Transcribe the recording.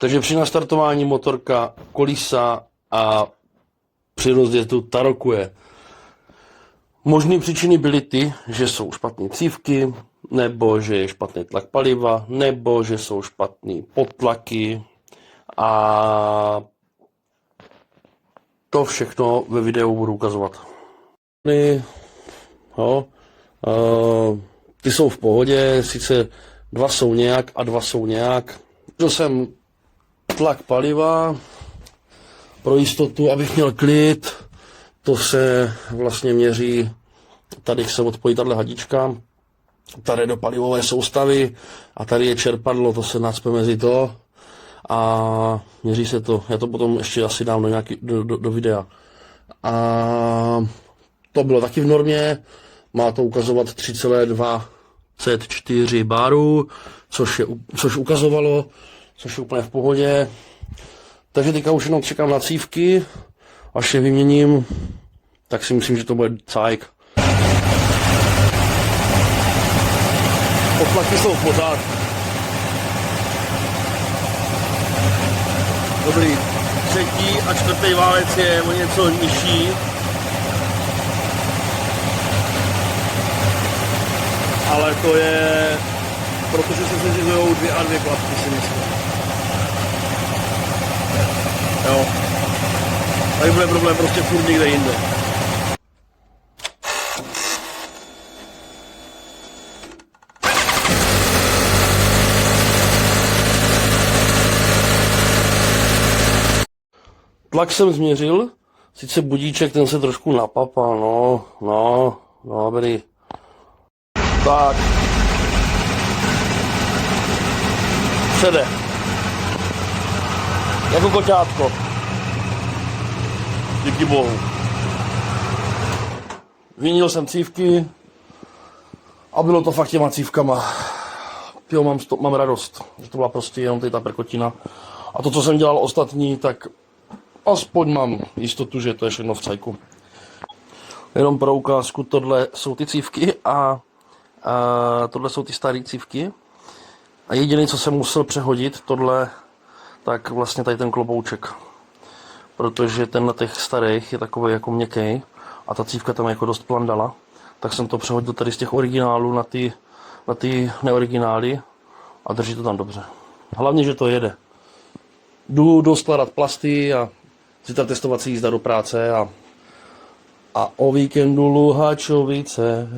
Takže při nastartování motorka kolísa a při rozjezdu tarokuje. Možné příčiny byly ty, že jsou špatné cívky, nebo že je špatný tlak paliva, nebo že jsou špatné podtlaky a to všechno ve videu budu ukazovat. Ty jsou v pohodě, sice dva jsou nějak a dva jsou nějak. Dal jsem tlak paliva pro jistotu, abych měl klid. To se vlastně měří, tady se odpojí tahle hadička, tady do palivové soustavy a tady je čerpadlo, to se nacpe mezi to a měří se to. Já to potom ještě asi dám do videa. A to bylo taky v normě, má to ukazovat 3,24 baru, což ukazovalo, což je úplně v pohodě. Takže teďka už jenom čekám na cívky, až je vyměním, tak si myslím, že to bude cajk. Podtlaky jsou v pořádku. Dobrý, třetí a čtvrtý válec je o něco nižší. Ale to je, protože se seřizují 2 a 2 klapky, si myslím. Jo. Tady bude problém prostě furt někde jinde. Tlak jsem změřil, sice budíček, ten se trošku napapal, dobrý. Tak. Přede. Jako koťátko. Díky bohu. Vyměnil jsem cívky a bylo to fakt těma cívkama. Jo, mám radost, že to byla prostě jenom tady ta prkotina. A to, co jsem dělal ostatní, tak aspoň mám jistotu, že to je všechno v cajku. Jenom pro ukázku, tohle jsou ty cívky a tohle jsou ty staré cívky. A jediné, co jsem musel přehodit, tohle, tak vlastně tady ten klobouček. Protože ten na těch starých je takový jako měkký a ta cívka tam jako dost plandala. Tak jsem to přehodil tady z těch originálů na ty neoriginály a drží to tam dobře. Hlavně, že to jede. Jdu doskládat plasty a zítra testovací jízda do práce a o víkendu Luhačovice.